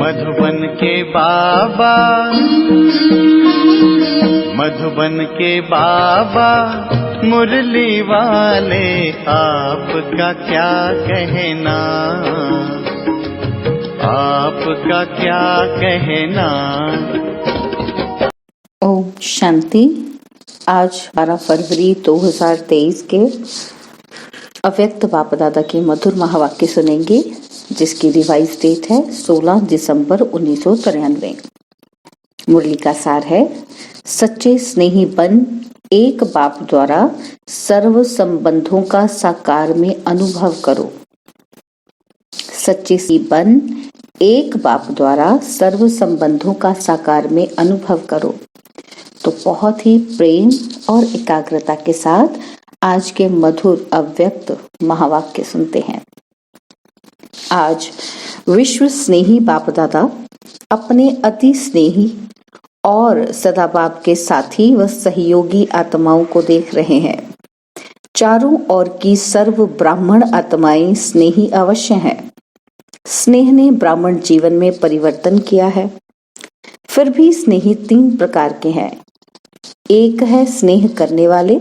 मधुबन के बाबा, मधुबन के बाबा मुरली वाले, आपका क्या कहना, आपका क्या कहना। ओम शांति। आज 12 फरवरी 2023 के अव्यक्त बाप दादा के मधुर महावाक्य सुनेंगे, जिसकी रिवाइज डेट है 16 दिसंबर 1993। मुरली का सार है, सच्चे स्नेही बन एक बाप द्वारा सर्व संबंधों का साकार में अनुभव करो। सच्चे स्नेही बन एक बाप द्वारा सर्व संबंधों का साकार में अनुभव करो। तो बहुत ही प्रेम और एकाग्रता के साथ आज के मधुर अव्यक्त महावाक्य सुनते हैं। आज विश्व स्नेही बाप दादा अपने अति स्नेही और सदा बाप के साथी व सहयोगी आत्माओं को देख रहे हैं। चारों ओर की सर्व ब्राह्मण आत्माएं स्नेही अवश्य हैं। स्नेह ने ब्राह्मण जीवन में परिवर्तन किया है। फिर भी स्नेही 3 प्रकार के हैं। एक है स्नेह करने वाले,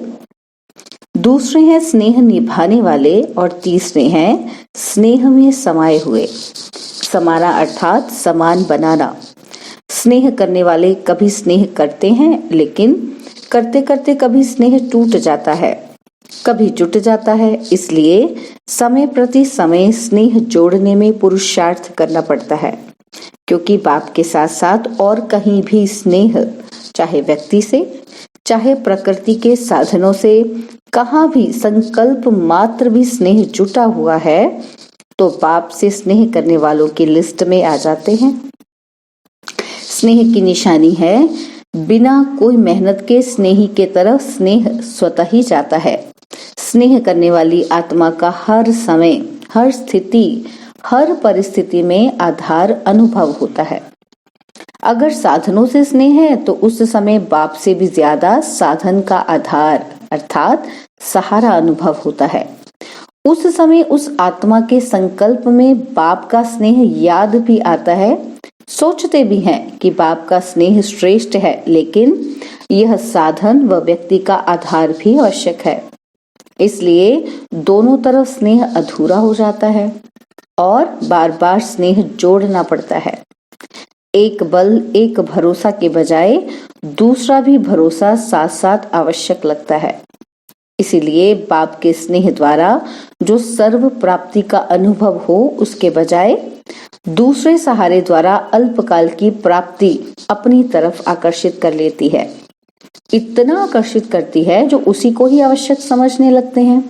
दूसरे हैं स्नेह निभाने वाले और तीसरे हैं स्नेह में समाये हुए। समाना अर्थात समान बनाना। स्नेह करने वाले कभी स्नेह करते हैं, लेकिन करते करते कभी स्नेह टूट जाता है, कभी जुट जाता है। इसलिए समय प्रति समय स्नेह जोड़ने में पुरुषार्थ करना पड़ता है, क्योंकि बाप के साथ साथ और कहीं भी स्नेह, चाहे व्यक्ति से, चाहे प्रकृति के साधनों से, कहाँ भी संकल्प मात्र भी स्नेह जुटा हुआ है तो बाप से स्नेह करने वालों की लिस्ट में आ जाते हैं। स्नेह की निशानी है, बिना कोई मेहनत के स्नेही के तरफ स्नेह स्वतः ही जाता है। स्नेह करने वाली आत्मा का हर समय, हर स्थिति, हर परिस्थिति में आधार अनुभव होता है। अगर साधनों से स्नेह है तो उस समय बाप से भी ज्यादा साधन का आधार अर्थात सहारा अनुभव होता है। उस समय उस आत्मा के संकल्प में बाप का स्नेह याद भी आता है। सोचते भी हैं कि बाप का स्नेह श्रेष्ठ है, लेकिन यह साधन व व्यक्ति का आधार भी आवश्यक है। इसलिए दोनों तरफ स्नेह अधूरा हो जाता है और बार बार स्नेह जोड़ना पड़ता है। एक बल, एक भरोसा के बजाय दूसरा भी भरोसा साथ साथ आवश्यक लगता है। इसीलिए बाप के स्नेह द्वारा जो सर्व प्राप्ति का अनुभव हो, उसके बजाय दूसरे सहारे द्वारा अल्पकाल की प्राप्ति अपनी तरफ आकर्षित कर लेती है। इतना आकर्षित करती है जो उसी को ही आवश्यक समझने लगते हैं।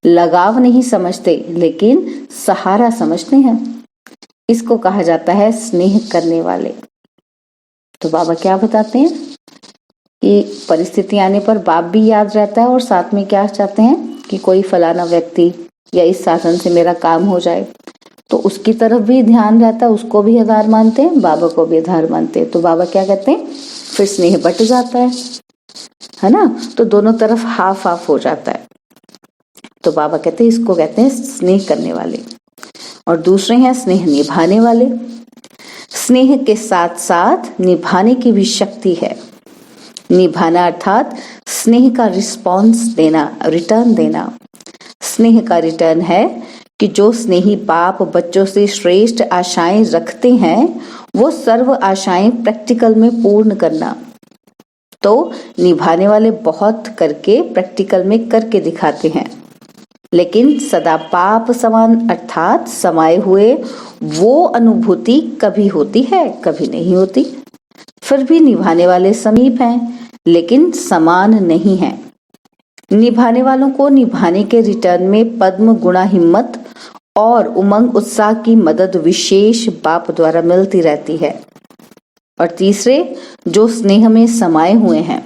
लगाव नहीं समझते, लेकिन सहारा समझते हैं। इसको कहा जाता है स्नेह करने वाले। तो बाबा क्या बताते हैं कि परिस्थिति आने पर बाप भी याद रहता है और साथ में क्या चाहते हैं कि कोई फलाना व्यक्ति या इस साधन से मेरा काम हो जाए, तो उसकी तरफ भी ध्यान रहता है। उसको भी आधार मानते हैं, बाबा को भी आधार मानते हैं। तो बाबा क्या कहते हैं, फिर स्नेह बट जाता है ना। तो दोनों तरफ हाफ हाफ हो जाता है। तो बाबा कहते हैं, इसको कहते हैं स्नेह करने वाले। और दूसरे हैं स्नेह निभाने वाले। स्नेह के साथ साथ निभाने की भी शक्ति है। निभाना अर्थात स्नेह का रिस्पॉन्स देना, रिटर्न देना। स्नेह का रिटर्न है कि जो स्नेही बाप बच्चों से श्रेष्ठ आशाएं रखते हैं, वो सर्व आशाएं प्रैक्टिकल में पूर्ण करना। तो निभाने वाले बहुत करके प्रैक्टिकल में करके दिखाते हैं, लेकिन सदा पाप समान अर्थात समाये हुए वो अनुभूति कभी होती है, कभी नहीं होती। फिर भी निभाने वाले समीप हैं, लेकिन समान नहीं हैं। निभाने वालों को निभाने के रिटर्न में पद्म गुणा हिम्मत और उमंग उत्साह की मदद विशेष बाप द्वारा मिलती रहती है। और तीसरे जो स्नेह में समाये हुए हैं,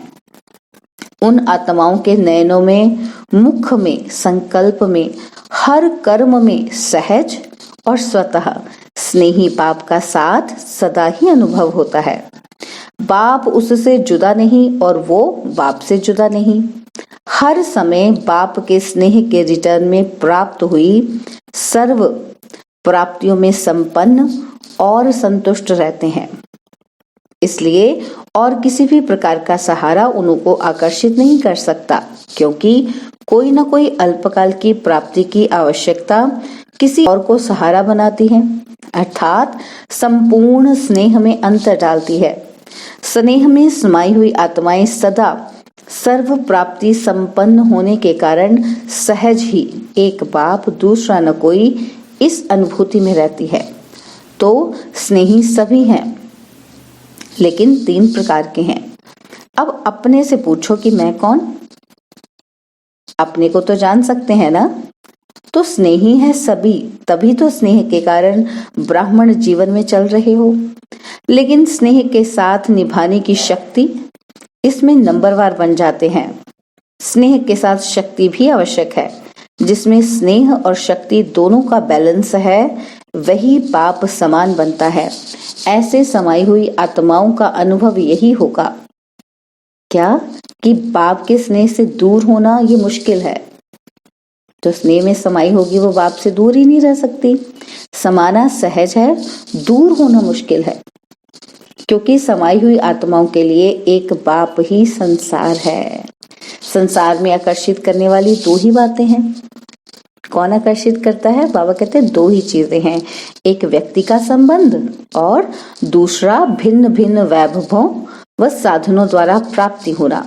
उन आत्माओं के नयनों में, मुख में, संकल्प में, हर कर्म में सहज और स्वतः स्नेही बाप का साथ सदा ही अनुभव होता है। बाप उससे जुदा नहीं और वो बाप से जुदा नहीं। हर समय बाप के स्नेह के रिटर्न में प्राप्त हुई सर्व प्राप्तियों में संपन्न और संतुष्ट रहते हैं। इसलिए और किसी भी प्रकार का सहारा उनको आकर्षित नहीं कर सकता, क्योंकि कोई ना कोई अल्पकाल की प्राप्ति की आवश्यकता किसी और को सहारा बनाती है, अर्थात संपूर्ण स्नेह में अंतर डालती है। स्नेह में समाई हुई आत्माएं सदा सर्व प्राप्ति संपन्न होने के कारण सहज ही एक बाप दूसरा न कोई इस अनुभूति में रहती है। तो स्नेही सभी हैं, लेकिन 3 प्रकार के हैं। अब अपने से पूछो कि मैं कौन? अपने को तो जान सकते हैं ना? तो स्नेही है सभी, तभी तो स्नेह के कारण ब्राह्मण जीवन में चल रहे हो। लेकिन स्नेह के साथ निभाने की शक्ति, इसमें नंबरवार बन जाते हैं। स्नेह के साथ शक्ति भी आवश्यक है। जिसमें स्नेह और शक्ति दोनों का बैलेंस है, वही पाप समान बनता है। ऐसे समाई हुई आत्माओं का अनुभव यही होगा क्या कि बाप के स्नेह से दूर होना ये मुश्किल है। तो स्नेह में समाई होगी वो बाप से दूर ही नहीं रह सकती। समाना सहज है, दूर होना मुश्किल है, क्योंकि समाई हुई आत्माओं के लिए एक बाप ही संसार है। संसार में आकर्षित करने वाली 2 ही बातें हैं। कौन आकर्षित करता है? बाबा कहते हैं 2 ही चीजें हैं, एक व्यक्ति का संबंध और दूसरा भिन्न भिन्न वैभवों व साधनों द्वारा प्राप्ति होना।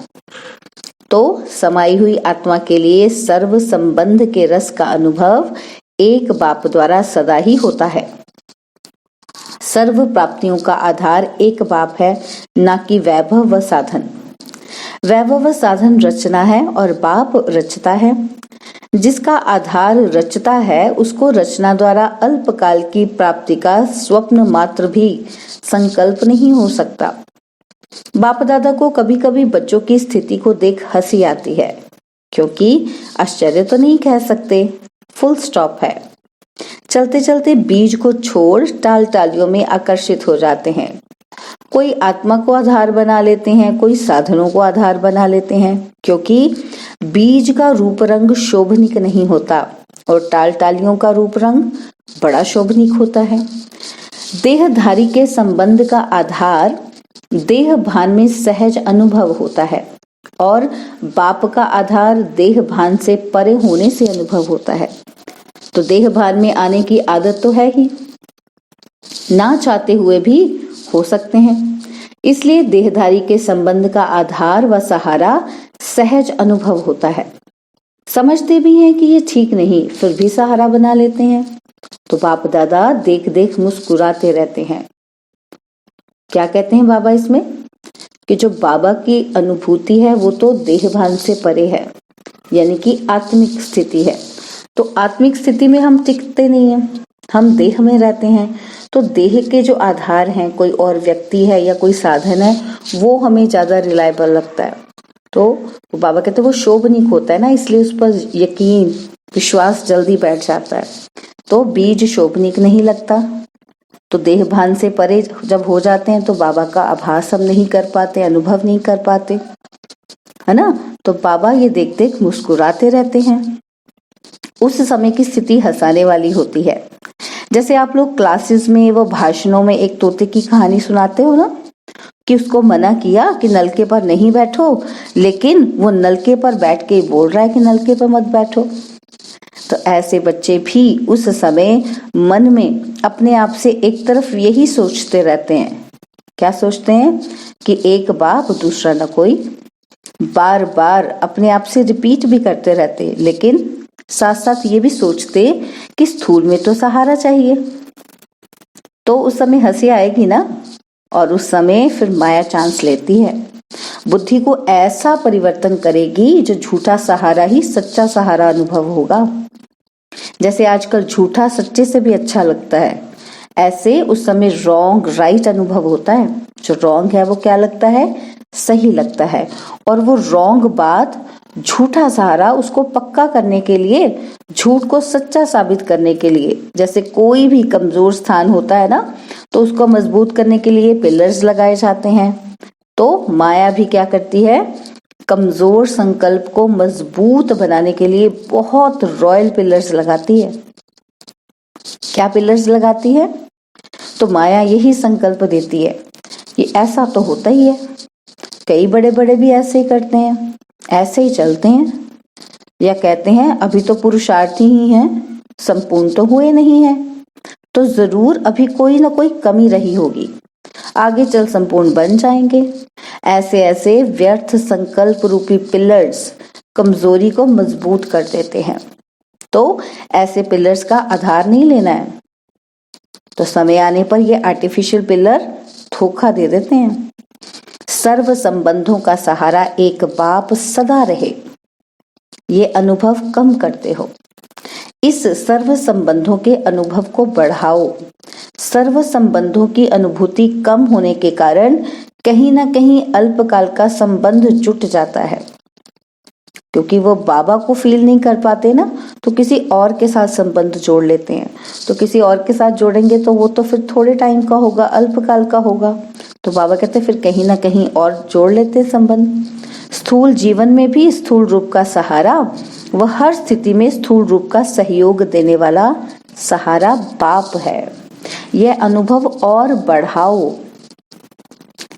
तो समाई हुई आत्मा के लिए सर्व संबंध के रस का अनुभव एक बाप द्वारा सदा ही होता है। सर्व प्राप्तियों का आधार एक बाप है, ना कि वैभव व साधन। वैभव व साधन रचना है और बाप रचता है। जिसका आधार रचता है, उसको रचना द्वारा अल्पकाल की प्राप्ति का स्वप्न मात्र भी संकल्प नहीं हो सकता। बाप दादा को कभी कभी बच्चों की स्थिति को देख हंसी आती है, क्योंकि आश्चर्य तो नहीं कह सकते, फुल स्टॉप है। चलते चलते बीज को छोड़ टाल टालियों में आकर्षित हो जाते हैं। कोई आत्मा को आधार बना लेते हैं, कोई साधनों को आधार बना लेते हैं, क्योंकि बीज का रूप रंग शोभनिक नहीं होता और टाल टालियों का रूप रंग बड़ा शोभनिक होता है। देहधारी के संबंध का आधार देह भान में सहज अनुभव होता है और बाप का आधार देह भान से परे होने से अनुभव होता है। तो देह भान में आने की आदत तो है ही, ना चाहते हुए भी हो सकते हैं। इसलिए देहधारी के संबंध का आधार व सहारा सहज अनुभव होता है। समझते भी हैं कि ये ठीक नहीं, फिर भी सहारा बना लेते हैं। तो बाप दादा देख देख मुस्कुराते रहते हैं। क्या कहते हैं बाबा इसमें? कि जो बाबा की अनुभूति है वो तो देह भान से परे है, यानी कि आत्मिक स्थिति है। तो आत्मिक स्थिति में हम टिकते नहीं हैं, हम देह में रहते हैं। तो देह के जो आधार हैं, कोई और व्यक्ति है या कोई साधन है, वो हमें ज्यादा रिलायबल लगता है। तो बाबा कहते हैं वो शोभनिक होता है ना, इसलिए उस पर यकीन विश्वास जल्दी बैठ जाता है। तो बीज शोभनिक नहीं लगता। तो देह भान से परे जब हो जाते हैं तो बाबा का आभास हम नहीं कर पाते, अनुभव नहीं कर पाते, है ना। तो बाबा ये देख देख मुस्कुराते रहते हैं। उस समय की स्थिति हंसाने वाली होती है। जैसे आप लोग क्लासेस में वो भाषणों में एक तोते की कहानी सुनाते हो ना, कि उसको मना किया कि नलके पर नहीं बैठो, लेकिन वो नलके पर बैठ के बोल रहा है कि नलके पर मत बैठो। तो ऐसे बच्चे भी उस समय मन में अपने आप से एक तरफ यही सोचते रहते हैं। क्या सोचते हैं? कि एक बाप दूसरा न कोई। बार बार अपने आप से रिपीट भी करते रहते, लेकिन साथ साथ ये भी सोचते कि स्थूल में तो सहारा चाहिए। तो उस समय हंसी आएगी ना, और उस समय फिर माया चांस लेती है। बुद्धि को ऐसा परिवर्तन करेगी जो झूठा सहारा ही सच्चा सहारा अनुभव होगा। जैसे आजकल झूठा सच्चे से भी अच्छा लगता है, ऐसे उस समय रॉन्ग राइट अनुभव होता है। जो रॉन्ग है वो क्या लगता है? सही लगता है। और वो रॉन्ग बात, झूठा सहारा, उसको पक्का करने के लिए, झूठ को सच्चा साबित करने के लिए, जैसे कोई भी कमजोर स्थान होता है ना, तो उसको मजबूत करने के लिए पिलर्स लगाए जाते हैं। तो माया भी क्या करती है? कमजोर संकल्प को मजबूत बनाने के लिए बहुत रॉयल पिलर्स लगाती है। क्या पिलर्स लगाती है? तो माया यही संकल्प देती है कि ऐसा तो होता ही है, कई बड़े बड़े भी ऐसे ही करते हैं, ऐसे ही चलते हैं, या कहते हैं अभी तो पुरुषार्थी ही हैं, संपूर्ण तो हुए नहीं हैं, तो जरूर अभी कोई ना कोई कमी रही होगी, आगे चल संपूर्ण बन जाएंगे। ऐसे ऐसे व्यर्थ संकल्प रूपी पिलर्स कमजोरी को मजबूत कर देते हैं। तो ऐसे पिलर्स का आधार नहीं लेना है, तो समय आने पर ये आर्टिफिशियल पिलर धोखा दे देते हैं। सर्व संबंधों का सहारा एक बाप सदा रहे, ये अनुभव कम करते हो। इस सर्व संबंधों के अनुभव को बढ़ाओ। सर्व संबंधों की अनुभूति कम होने के कारण कहीं ना कहीं अल्पकाल का संबंध जुट जाता है, क्योंकि वो बाबा को फील नहीं कर पाते ना, तो किसी और के साथ संबंध जोड़ लेते हैं। तो किसी और के साथ जोड़ेंगे तो वो तो फिर थोड़े टाइम का होगा, अल्पकाल का होगा। तो बाबा कहते फिर कहीं ना कहीं और जोड़ लेते हैं संबंध। स्थूल जीवन में भी स्थूल रूप का सहारा, वह हर स्थिति में स्थूल रूप का सहयोग देने वाला सहारा बाप है। यह अनुभव और बढ़ाओ।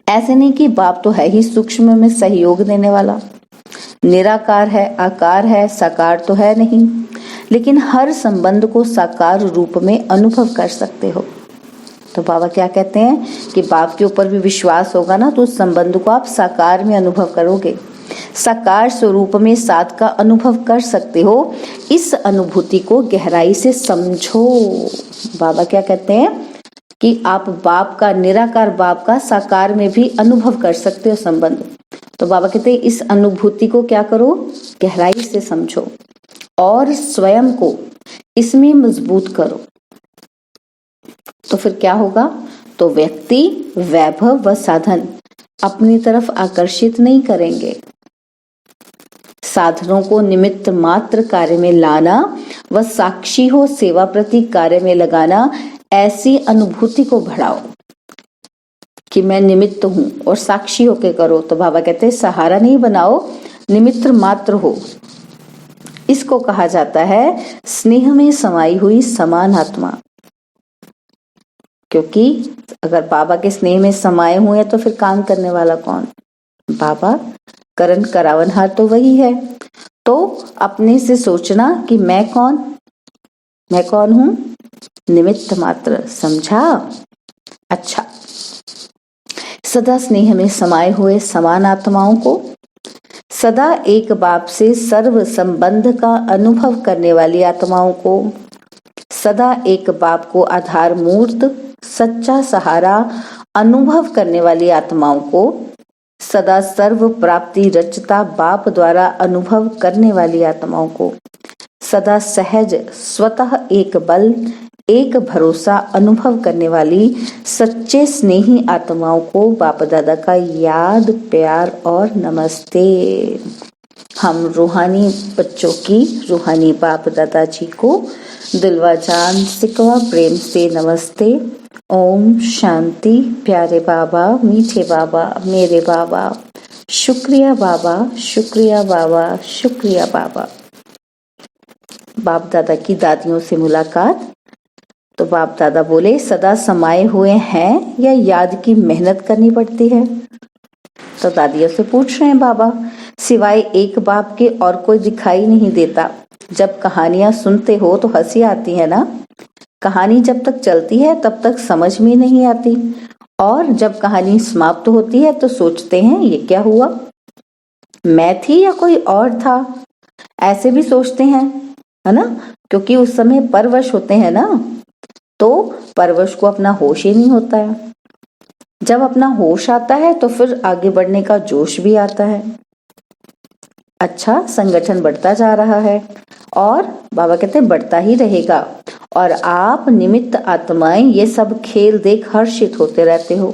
ऐसे नहीं कि बाप तो है ही सूक्ष्म में सहयोग देने वाला, निराकार है, आकार है, साकार तो है नहीं, लेकिन हर संबंध को साकार रूप में अनुभव कर सकते हो। तो बाबा क्या कहते हैं कि बाप के ऊपर भी विश्वास होगा ना, तो उस संबंध को आप साकार में अनुभव करोगे, साकार स्वरूप में साथ का अनुभव कर सकते हो। इस अनुभूति को गहराई से समझो। बाबा क्या कहते हैं कि आप बाप का, निराकार बाप का साकार में भी अनुभव कर सकते हो संबंध। तो बाबा कहते हैं इस अनुभूति को क्या करो, गहराई से समझो और स्वयं को इसमें मजबूत करो। तो फिर क्या होगा, तो व्यक्ति वैभव व साधन अपनी तरफ आकर्षित नहीं करेंगे। साधनों को निमित्त मात्र कार्य में लाना व साक्षी हो सेवा प्रति कार्य में लगाना, ऐसी अनुभूति को बढ़ाओ कि मैं निमित्त हूं और साक्षी होके करो। तो बाबा कहते हैं सहारा नहीं बनाओ, निमित्त मात्र हो। इसको कहा जाता है स्नेह में समाई हुई समान आत्मा। क्योंकि अगर बाबा के स्नेह में समाये हुए हैं तो फिर काम करने वाला कौन, बाबा। करण करावनहार तो वही है। तो अपने से सोचना कि मैं कौन हूं, निमित्त मात्र। समझा? अच्छा, सदा स्नेह में समाये हुए समान आत्माओं को, सदा एक बाप से सर्व संबंध का अनुभव करने वाली आत्माओं को, सदा एक बाप को आधार मूर्त सच्चा सहारा अनुभव करने वाली आत्माओं को, सदा सर्व प्राप्ति रचता बाप द्वारा अनुभव करने वाली आत्माओं को, सदा सहज स्वतः एक बल एक भरोसा अनुभव करने वाली सच्चे स्नेही आत्माओं को बाप दादा का याद, प्यार और नमस्ते। हम रूहानी बच्चों की, रूहानी बाप दादा जी को दिलवा जान सिकवा प्रेम से नमस्ते। ओम शांति। प्यारे बाबा, मीठे बाबा, मेरे बाबा, शुक्रिया बाबा, शुक्रिया बाबा, शुक्रिया बाबा। बाप दादा की दादियों से मुलाकात। तो बाप दादा बोले सदा समाये हुए हैं या याद की मेहनत करनी पड़ती है। तो दादियों से पूछ रहे हैं बाबा, सिवाय एक बाप के और कोई दिखाई नहीं देता। जब कहानियां सुनते हो तो हंसी आती है ना, कहानी जब तक चलती है तब तक समझ में नहीं आती, और जब कहानी समाप्त होती है तो सोचते हैं ये क्या हुआ, मैं थी या कोई और था, ऐसे भी सोचते हैं, है ना। क्योंकि उस समय परवश होते हैं ना, तो परवश को अपना होश ही नहीं होता है। जब अपना होश आता है तो फिर आगे बढ़ने का जोश भी आता है। अच्छा, संगठन बढ़ता जा रहा है और बाबा कहते हैं बढ़ता ही रहेगा, और आप निमित्त आत्माएं ये सब खेल देख हर्षित होते रहते हो।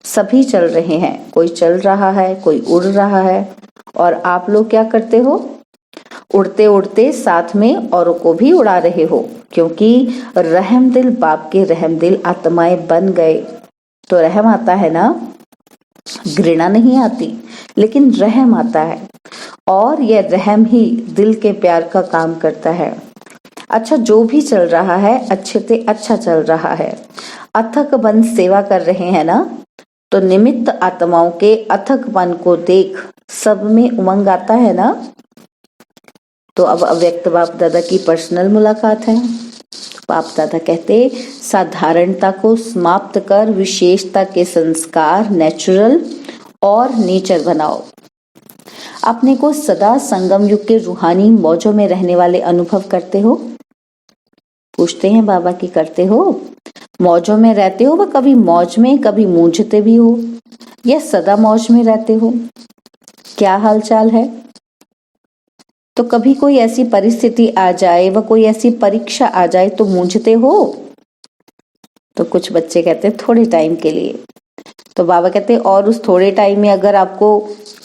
सभी चल रहे हैं, कोई चल रहा है, कोई उड़ रहा है, और आप लोग क्या करते हो, उड़ते उड़ते साथ में औरों को भी उड़ा रहे हो, क्योंकि रहम दिल बाप के रहम दिल आत्माएं बन गए। तो रहम आता है ना, घृणा नहीं आती, लेकिन रहम आता है, और यह रहम ही दिल के प्यार का काम करता है। अच्छा, जो भी चल रहा है अच्छे से अच्छा चल रहा है। अथक बन सेवा कर रहे हैं ना, तो निमित्त आत्माओं के अथक मन को देख सब में उमंग आता है ना। तो अब अव्यक्त बाप दादा की पर्सनल मुलाकात है। बाप दादा कहते, साधारणता को समाप्त कर विशेषता के संस्कार नेचुरल और नेचर बनाओ। अपने को सदा संगम युग के रूहानी मौजों में रहने वाले अनुभव करते हो? पूछते हैं बाबा की करते हो? मौजों में रहते हो व कभी मौज में कभी मूंझते भी हो, या सदा मौज में रहते हो? क्या हालचाल है? तो कभी कोई ऐसी परिस्थिति आ जाए व कोई ऐसी परीक्षा आ जाए तो मूंझते हो? तो कुछ बच्चे कहते हैं थोड़े टाइम के लिए। तो बाबा कहते हैं और उस थोड़े टाइम में अगर आपको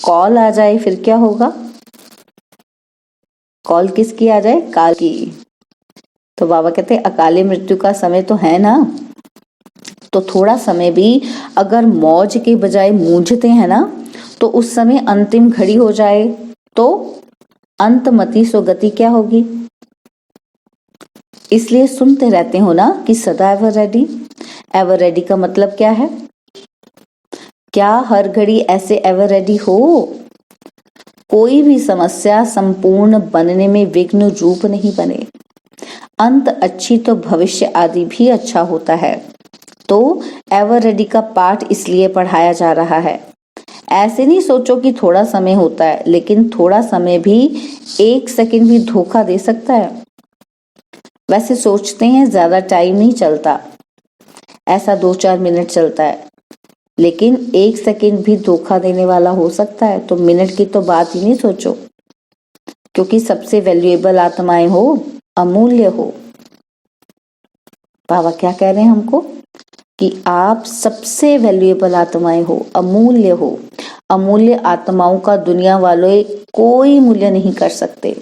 कॉल आ जाए फिर क्या होगा? कॉल किसकी आ जाए? काल की। तो बाबा कहते हैं अकाले मृत्यु का समय तो है ना, तो थोड़ा समय भी अगर मौज के बजाय मूंझते हैं ना, तो उस समय अंतिम घड़ी हो जाए तो अंतमति सुगति क्या होगी? इसलिए सुनते रहते हो ना कि सदा एवर रेडी। एवर रेडी का मतलब क्या है? क्या हर घड़ी ऐसे एवर रेडी हो? कोई भी समस्या संपूर्ण बनने में विघ्न रूप नहीं बने। अंत अच्छी तो भविष्य आदि भी अच्छा होता है। तो एवर रेडी का पाठ इसलिए पढ़ाया जा रहा है। ऐसे नहीं सोचो कि थोड़ा समय होता है, लेकिन थोड़ा समय भी 1 सेकंड भी धोखा दे सकता है। वैसे सोचते हैं ज्यादा टाइम नहीं चलता, ऐसा 2-4 मिनट चलता है, लेकिन 1 सेकंड भी धोखा देने वाला हो सकता है। तो मिनट की तो बात ही नहीं सोचो, क्योंकि सबसे वैल्यूएबल आत्माएं हो, अमूल्य हो। बाबा क्या कह रहे हैं हमको कि आप सबसे वैल्यूएबल आत्माएं हो, अमूल्य हो। अमूल्य आत्माओं का दुनिया वाले कोई मूल्य नहीं कर सकते।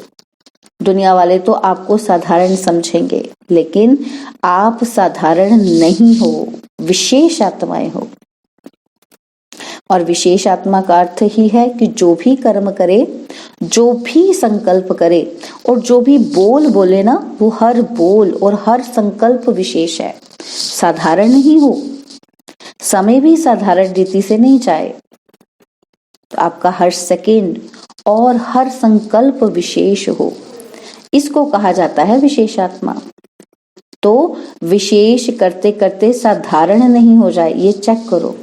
दुनिया वाले तो आपको साधारण समझेंगे, लेकिन आप साधारण नहीं हो, विशेष आत्माएं हो। और विशेष आत्मा का अर्थ ही है कि जो भी कर्म करे, जो भी संकल्प करे और जो भी बोल बोले ना, वो हर बोल और हर संकल्प विशेष है, साधारण नहीं हो। समय भी साधारण रीति से नहीं जाए। तो आपका हर सेकंड और हर संकल्प विशेष हो, इसको कहा जाता है विशेष आत्मा। तो विशेष करते करते साधारण नहीं हो जाए, ये चेक करो।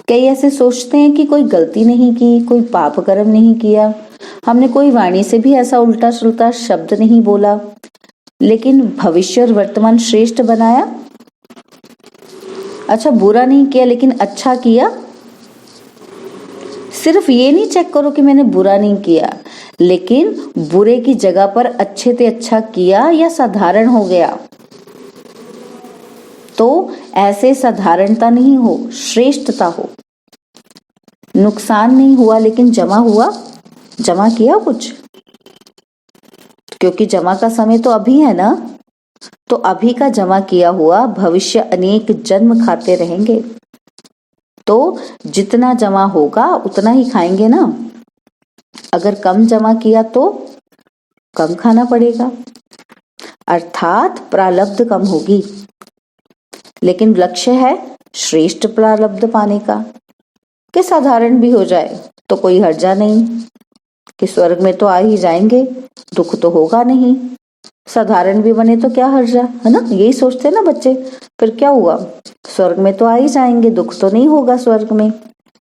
कई ऐसे सोचते हैं कि कोई गलती नहीं की, कोई पाप कर्म नहीं किया, हमने कोई वाणी से भी ऐसा उल्टा सुल्टा शब्द नहीं बोला, लेकिन भविष्य और वर्तमान श्रेष्ठ बनाया। अच्छा, बुरा नहीं किया लेकिन अच्छा किया। सिर्फ ये नहीं चेक करो कि मैंने बुरा नहीं किया, लेकिन बुरे की जगह पर अच्छे से अच्छा किया या साधारण हो गया। तो ऐसे साधारणता नहीं हो, श्रेष्ठता हो। नुकसान नहीं हुआ लेकिन जमा हुआ, जमा किया कुछ, क्योंकि जमा का समय तो अभी है ना। तो अभी का जमा किया हुआ भविष्य अनेक जन्म खाते रहेंगे। तो जितना जमा होगा उतना ही खाएंगे ना। अगर कम जमा किया तो कम खाना पड़ेगा, अर्थात प्रारब्ध कम होगी। लेकिन लक्ष्य है श्रेष्ठ प्रारब्ध पाने का, कि साधारण भी हो जाए तो कोई हर्जा नहीं, कि स्वर्ग में तो आ ही जाएंगे, दुख तो होगा नहीं। साधारण भी बने तो क्या हर्जा है ना, यही सोचते हैं ना बच्चे। फिर क्या हुआ, स्वर्ग में तो आ ही जाएंगे, दुख तो नहीं होगा स्वर्ग में,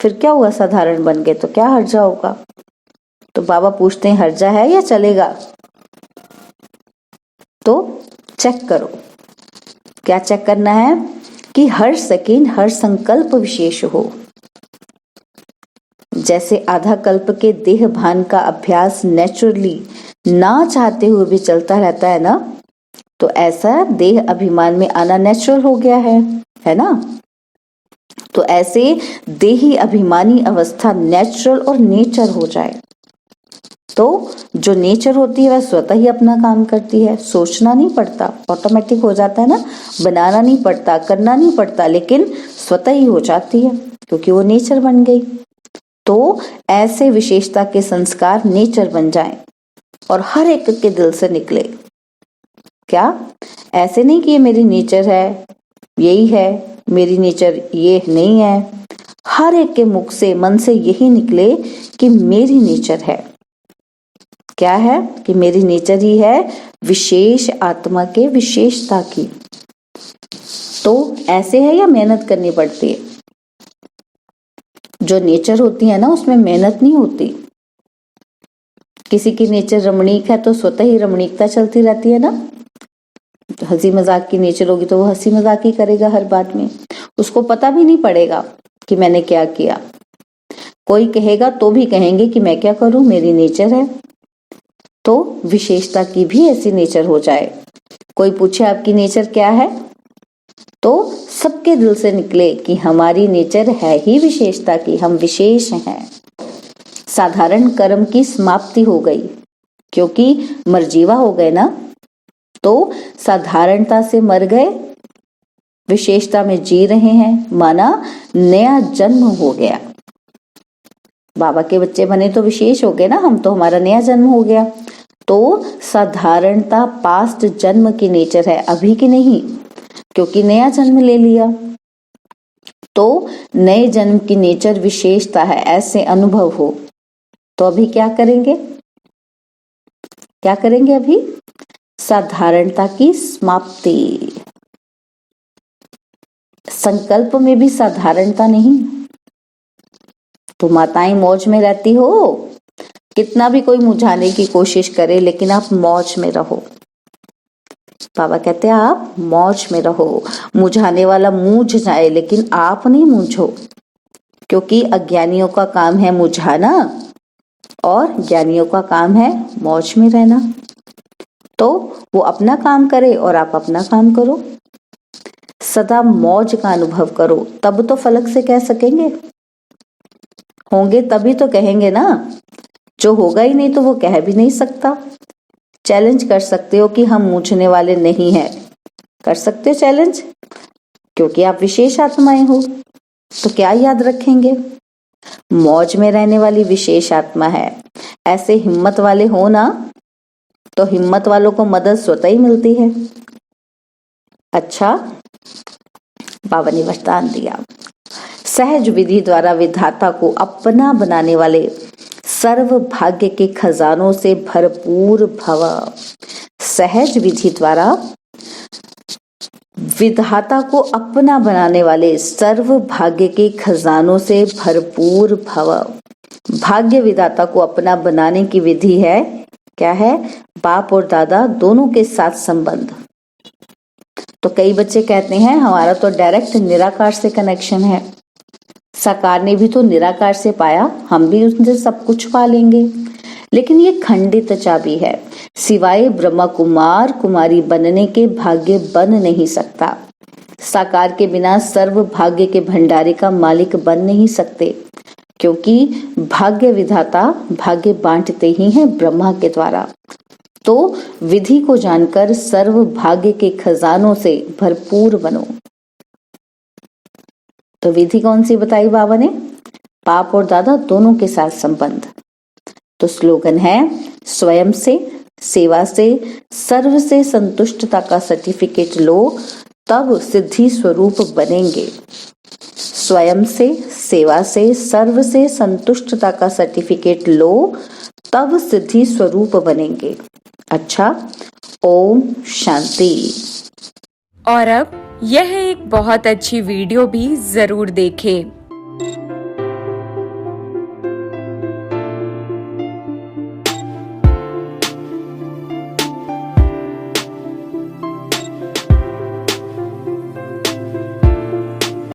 फिर क्या हुआ, साधारण बन गए तो क्या हर्जा होगा। तो बाबा पूछते हैं हर्जा है या चलेगा? तो चेक करो, क्या चेक करना है कि हर सेकंड हर संकल्प विशेष हो। जैसे आधा कल्प के देह भान का अभ्यास नेचुरली ना चाहते हुए भी चलता रहता है ना, तो ऐसा देह अभिमान में आना नेचुरल हो गया है ना। तो ऐसे देही अभिमानी अवस्था नेचुरल और नेचर हो जाए, तो जो नेचर होती है वह स्वतः ही अपना काम करती है। सोचना नहीं पड़ता, ऑटोमेटिक हो जाता है ना, बनाना नहीं पड़ता, करना नहीं पड़ता, लेकिन स्वतः ही हो जाती है क्योंकि वो नेचर बन गई। तो ऐसे विशेषता के संस्कार नेचर बन जाएं और हर एक के दिल से निकले। क्या? ऐसे नहीं कि ये मेरी नेचर है, यही है, मेरी नेचर ये नहीं है। हर एक के मुख से, मन से यही निकले कि मेरी नेचर है। क्या है? कि मेरी नेचर ही है विशेष आत्मा के विशेषता की। तो ऐसे है या मेहनत करनी पड़ती है? जो नेचर होती है ना, उसमें मेहनत नहीं होती। किसी की नेचर रमणीक है तो स्वतः ही रमणीकता चलती रहती है ना। हंसी मजाक की नेचर होगी तो वो हंसी मजाक ही करेगा हर बात में, उसको पता भी नहीं पड़ेगा कि मैंने क्या किया। कोई कहेगा तो भी कहेंगे कि मैं क्या करूं, मेरी नेचर है। तो विशेषता की भी ऐसी नेचर हो जाए। कोई पूछे आपकी नेचर क्या है, तो सबके दिल से निकले कि हमारी नेचर है ही विशेषता की, हम विशेष हैं। साधारण कर्म की समाप्ति हो गई, क्योंकि मरजीवा हो गए ना, तो साधारणता से मर गए, विशेषता में जी रहे हैं, माना नया जन्म हो गया। बाबा के बच्चे बने तो विशेष हो गए ना हम, तो हमारा नया जन्म हो गया। तो साधारणता पास्ट जन्म की नेचर है, अभी की नहीं, क्योंकि नया जन्म ले लिया। तो नए जन्म की नेचर विशेषता है, ऐसे अनुभव हो। तो अभी क्या करेंगे? क्या करेंगे अभी? साधारणता की समाप्ति। संकल्प में भी साधारणता नहीं। तो माताएं मौज में रहती हो, कितना भी कोई मुझाने की कोशिश करे, लेकिन आप मौज में रहो। बाबा कहते हैं आप मौज में रहो। मुझाने वाला मूझ जाए, लेकिन आप नहीं मूझो, क्योंकि अज्ञानियों का काम है मुझाना और ज्ञानियों का काम है मौज में रहना। तो वो अपना काम करे और आप अपना काम करो। सदा मौज का अनुभव करो, तब तो फलक से कह सकेंगे। होंगे तभी तो कहेंगे ना, जो होगा ही नहीं तो वो कह भी नहीं सकता। चैलेंज कर सकते हो कि हम मूझने वाले नहीं हैं, कर सकते हो चैलेंज, क्योंकि आप विशेष आत्माएं हो। तो क्या याद रखेंगे? मौज में रहने वाली विशेष आत्मा है। ऐसे हिम्मत वाले हो ना, तो हिम्मत वालों को मदद स्वतः ही मिलती है। अच्छा, बाबा ने वरदान दिया, सहज विधि द्वारा विधाता को अपना बनाने वाले सर्व भाग्य के खजानों से भरपूर भव। सहज विधि द्वारा विधाता को अपना बनाने वाले सर्व भाग्य के खजानों से भरपूर भव। भाग्य विधाता को अपना बनाने की विधि है, क्या है? बाप और दादा दोनों के साथ संबंध। तो कई बच्चे कहते हैं हमारा तो डायरेक्ट निराकार से कनेक्शन है, साकार ने भी तो निराकार से पाया, हम भी उनसे सब कुछ पा लेंगे। लेकिन ये खंडित चाबी है, सिवाय ब्रह्मा कुमार कुमारी बनने के भाग्य बन नहीं सकता। साकार के बिना सर्व भाग्य के भंडारे का मालिक बन नहीं सकते, क्योंकि भाग्य विधाता भाग्य बांटते ही हैं ब्रह्मा के द्वारा। तो विधि को जानकर सर्व भाग्य के खजानों से भरपूर बनो। तो विधि कौन सी बताई बाबा ने? बाप और दादा दोनों के साथ संबंध। तो स्लोगन है, स्वयं से, सेवा से, सर्व से संतुष्टता का सर्टिफिकेट लो, तब सिद्धि स्वरूप बनेंगे। स्वयं से, सेवा से, सर्व से संतुष्टता का सर्टिफिकेट लो, तब सिद्धि स्वरूप बनेंगे। अच्छा, ओम शांति। और अब यह एक बहुत अच्छी वीडियो भी जरूर देखें।